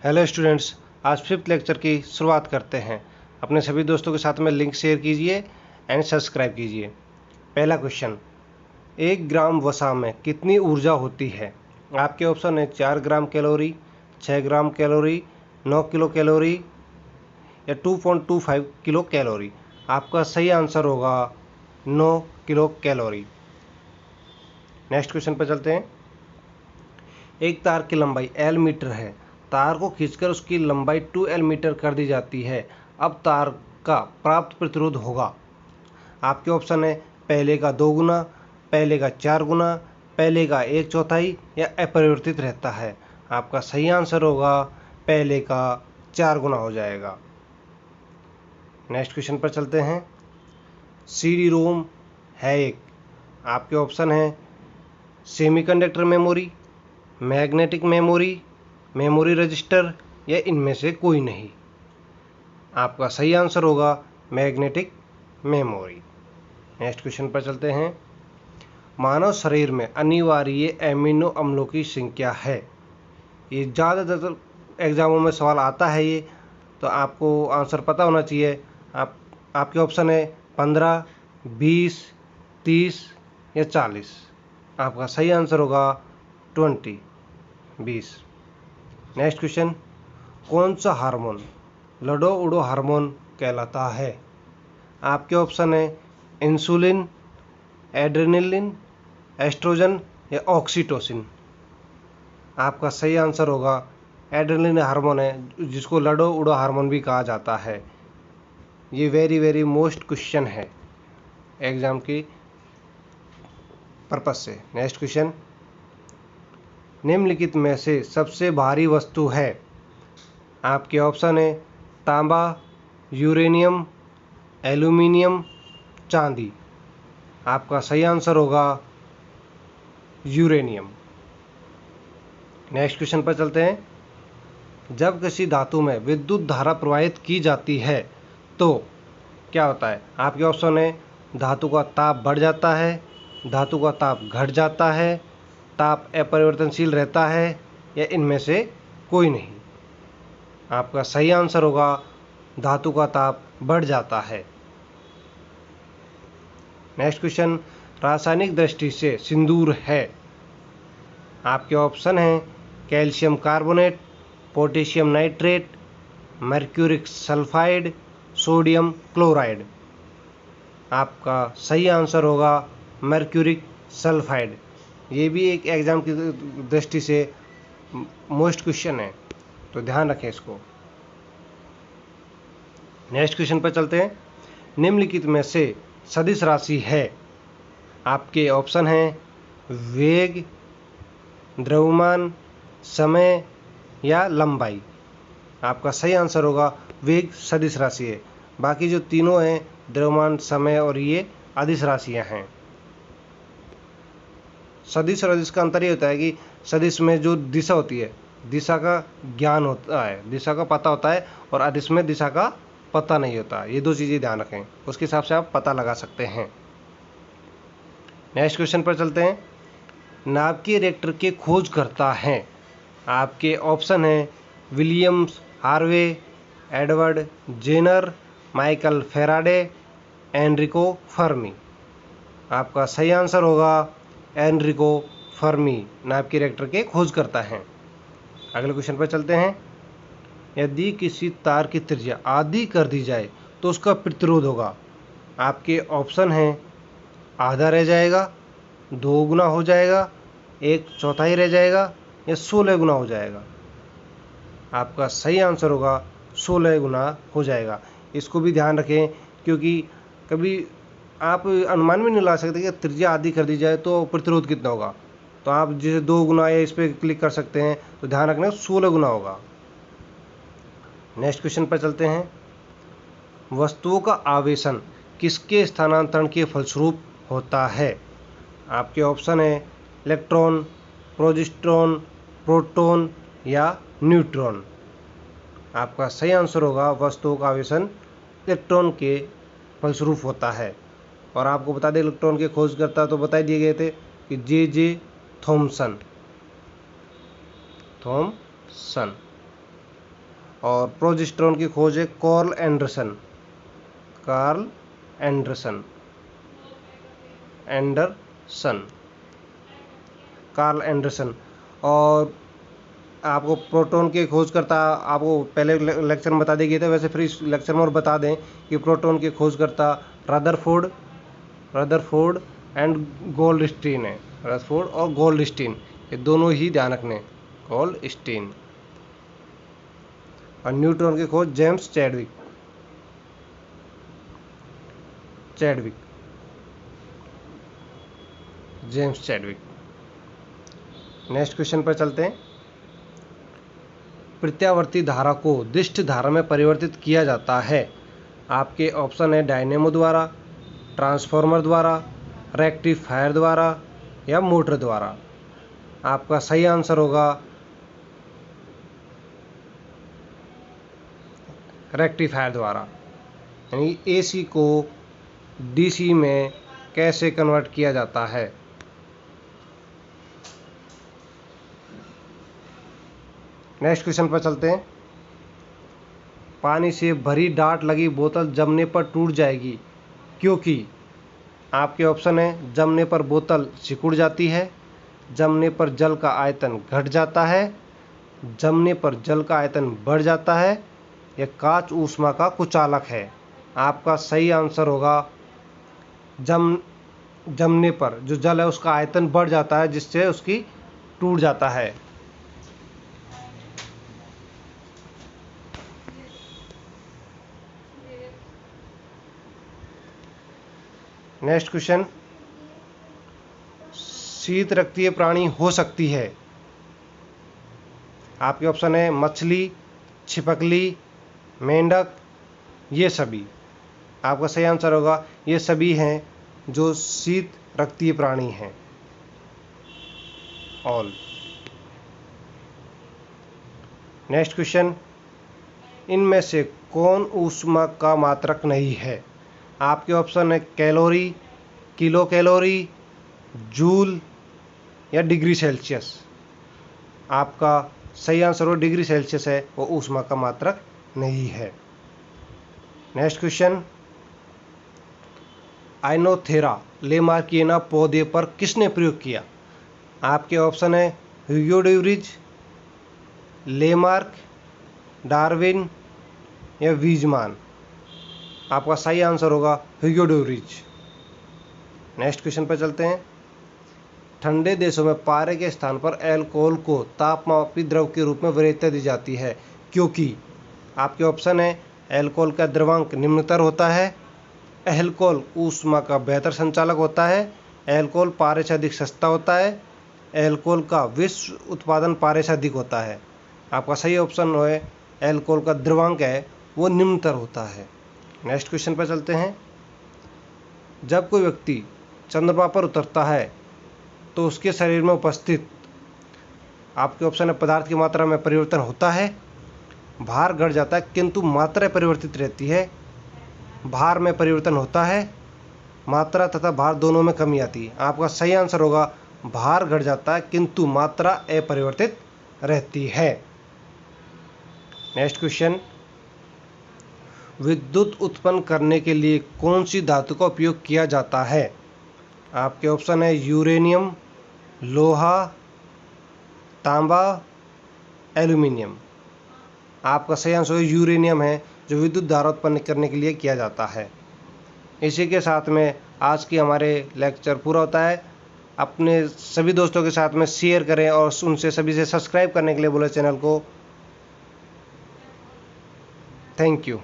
Hello students, आज fifth lecture की शुरुआत करते हैं। अपने सभी दोस्तों के साथ में लिंक शेयर कीजिए एंड सब्सक्राइब कीजिए। पहला क्वेश्चन, 1 ग्राम वसा में कितनी ऊर्जा होती है? आपके ऑप्शन है 4 ग्राम कैलोरी, 6 ग्राम कैलोरी, 9 किलो कैलोरी या 2.25 किलो कैलोरी। आपका सही आंसर होगा 9 किलो कैलोरी। नेक्स्ट क्वेश्चन पर चलते हैं। एक तार की लंबाई L मीटर है। तार को खींचकर उसकी लंबाई 2L मीटर कर दी जाती है। अब तार का प्राप्त प्रतिरोध होगा। आपके ऑप्शन है पहले का 2 गुना, पहले का 4 गुना, पहले का 1/4 या अपरिवर्तित रहता है। आपका सही आंसर होगा पहले का 4 गुना हो जाएगा। नेक्स्ट क्वेश्चन पर चलते हैं। CD रोम है एक। आपके ऑप्शन है semiconductor memory, magnetic memory, memory register या इनमें से कोई नहीं। आपका सही आंसर होगा मैग्नेटिक मेमोरी। नेक्स्ट क्वेश्चन पर चलते हैं। मानव शरीर में अनिवार्य एमिनो अम्लों की संख्या है। ये ज़्यादातर एग्जामों में सवाल आता है ये, तो आपको आंसर पता होना चाहिए। आपके ऑप्शन है 15, 20, 30 या 40। आपका सही आंसर होगा 20। नेक्स्ट क्वेश्चन, कौन सा हार्मोन लड़ो उड़ो हार्मोन कहलाता है? आपके ऑप्शन है इंसुलिन, एड्रेनलिन, एस्ट्रोजन या ऑक्सीटोसिन। आपका सही आंसर होगा एड्रेनलिन हार्मोन है, जिसको लड़ो उड़ो हार्मोन भी कहा जाता है। ये वेरी मोस्ट क्वेश्चन है एग्जाम की पर्पस से। नेक्स्ट क्वेश्चन, निम्नलिखित में से सबसे भारी वस्तु है? आपके ऑप्शन है तांबा, यूरेनियम, एल्यूमिनियम, चांदी। आपका सही आंसर होगा यूरेनियम। नेक्स्ट क्वेश्चन पर चलते हैं। जब किसी धातु में विद्युत धारा प्रवाहित की जाती है तो क्या होता है? आपके ऑप्शन है धातु का ताप बढ़ जाता है, धातु का ताप घट जाता है, ताप अपरिवर्तनशील रहता है या इनमें से कोई नहीं। आपका सही आंसर होगा धातु का ताप बढ़ जाता है। नेक्स्ट क्वेश्चन, रासायनिक दृष्टि से सिंदूर है। आपके ऑप्शन हैं calcium carbonate, potassium nitrate, mercuric sulphide, sodium chloride. आपका सही आंसर होगा मर्क्यूरिक सल्फाइड। ये भी एक एग्जाम की दृष्टि से मोस्ट क्वेश्चन है, तो ध्यान रखें इसको। नेक्स्ट क्वेश्चन पर चलते हैं। निम्नलिखित में से सदिश राशि है? आपके ऑप्शन हैं वेग, द्रव्यमान, समय या लंबाई। आपका सही आंसर होगा वेग सदिश राशि है। बाकी जो तीनों हैं द्रव्यमान, समय और ये अदिश राशियां हैं। सदिश और अदिश का अंतर ये होता है कि सदिश में जो दिशा होती है, दिशा का ज्ञान होता है, दिशा का पता होता है, और अदिश में दिशा का पता नहीं होता। ये दो चीज़ें ध्यान रखें, उसके हिसाब से आप पता लगा सकते हैं। नेक्स्ट क्वेश्चन पर चलते हैं। नाभिकीय रिएक्टर के खोजकर्ता हैं? आपके ऑप्शन हैं Williams Harvey, Edward Jenner, Michael Faraday, Enrico Fermi. आपका सही आंसर होगा एनरिको फर्मी नाभिकीय रिएक्टर के खोजकर्ता हैं। अगले क्वेश्चन पर चलते हैं। यदि किसी तार की त्रिज्या आधी कर दी जाए तो उसका प्रतिरोध होगा। आपके ऑप्शन हैं आधा रह जाएगा, 2 गुना हो जाएगा, 1/4 रह जाएगा या 16 गुना हो जाएगा। आपका सही आंसर होगा 16 गुना हो जाएगा। इसको भी ध्यान रखें, क्योंकि कभी आप अनुमान भी नहीं ला सकते कि त्रिज्या आधी कर दी जाए तो प्रतिरोध कितना होगा। तो आप जैसे 2 गुना या इस पर क्लिक कर सकते हैं, तो ध्यान रखना 16 गुना होगा। नेक्स्ट क्वेश्चन पर चलते हैं। वस्तुओं का आवेशन किसके स्थानांतरण के फलस्वरूप होता है? आपके ऑप्शन है इलेक्ट्रॉन, प्रोजिस्ट्रॉन, प्रोटॉन या न्यूट्रॉन। आपका सही आंसर होगा वस्तुओं का आवेशन इलेक्ट्रॉन के फलस्वरूप होता है। और आपको बता दें इलेक्ट्रॉन के खोजकर्ता तो बता दिए गए थे कि जे थॉमसन। और प्रोजेस्टेरोन की खोज है कार्ल एंडरसन। Karl Anderson. और आपको प्रोटॉन की खोज करता, आपको पहले लेक्चर में बता दिए गए थे, वैसे फिर इस लेक्चर में और बता दें कि प्रोटॉन की खोज करता रदरफोर्ड एंड गोल्डस्टीन है। रदरफोर्ड और गोल्डस्टीन, ये दोनों ही ध्यान रखने, गोल्डस्टीन। और न्यूट्रॉन की खोज जेम्स चैडविक। नेक्स्ट क्वेश्चन पर चलते हैं। प्रत्यावर्ती धारा को दिष्ट धारा में परिवर्तित किया जाता है। आपके ऑप्शन है डायनेमो द्वारा, ट्रांसफार्मर द्वारा, रेक्टिफायर द्वारा या मोटर द्वारा। आपका सही आंसर होगा रेक्टिफायर द्वारा। यानी एसी को डीसी में कैसे कन्वर्ट किया जाता है। नेक्स्ट क्वेश्चन पर चलते हैं। पानी से भरी डार्ट लगी बोतल जमने पर टूट जाएगी क्योंकि आपके ऑप्शन है जमने पर बोतल सिकुड़ जाती है, जमने पर जल का आयतन घट जाता है, जमने पर जल का आयतन बढ़ जाता है या काच ऊष्मा का कुचालक है। आपका सही आंसर होगा जमने पर जो जल है उसका आयतन बढ़ जाता है, जिससे उसकी टूट जाता है। Next question. शीत रक्तीय प्राणी हो सकती है। आपके ऑप्शन है मछली, छिपकली, मेंढक, ये सभी। आपका सही आंसर होगा ये सभी हैं जो शीत रक्तीय प्राणी हैं, ऑल। Next question. इनमें से कौन ऊष्मा का मात्रक नहीं है। आपके ऑप्शन है कैलोरी, किलो कैलोरी, जूल या डिग्री सेल्सियस। आपका सही आंसर हो डिग्री सेल्सियस है, वो ऊष्मा का मात्रक नहीं है। Next question. आइनोथेरा लेमार्किएना पौधे पर किसने प्रयोग किया। आपके ऑप्शन है ह्यूगो ड्यूरिच, लेमार्क, डार्विन या वीजमान। आपका सही आंसर होगा ह्यूगो ड्यूरिच। नेक्स्ट क्वेश्चन पर चलते हैं। ठंडे देशों में पारे के स्थान पर अल्कोहल को तापमापी द्रव के रूप में वरीयता दी जाती है क्योंकि आपके ऑप्शन है अल्कोहल का द्रव्यांक निम्नतर होता है, अल्कोहल ऊष्मा का बेहतर संचालक होता है, अल्कोहल पारे से अधिक सस्ता होता है, अल्कोहल का विश्व उत्पादन पारे से अधिक होता है। आपका सही ऑप्शन है अल्कोहल का द्रव्यांक है वो निम्नतर होता है। नेक्स्ट क्वेश्चन पर चलते हैं। जब कोई व्यक्ति चंद्रमा पर उतरता है तो उसके शरीर में उपस्थित, आपके ऑप्शन है पदार्थ की मात्रा में परिवर्तन होता है, भार घट जाता है किंतु मात्रा परिवर्तित रहती है, भार में परिवर्तन होता है, मात्रा तथा भार दोनों में कमी आती है। आपका सही आंसर होगा भार घट जाता है किंतु मात्रा अपरिवर्तित रहती है। Next question. विद्युत उत्पन्न करने के लिए कौन सी धातु का उपयोग किया जाता है। आपके ऑप्शन है यूरेनियम, लोहा, तांबा, एल्यूमिनियम। आपका सही आंसर यूरेनियम है जो विद्युत धारा उत्पन्न करने के लिए किया जाता है। इसी के साथ में आज की हमारे लेक्चर पूरा होता है। अपने सभी दोस्तों के साथ में शेयर करें और उनसे सभी से सब्सक्राइब करने के लिए बोले चैनल को। Thank you.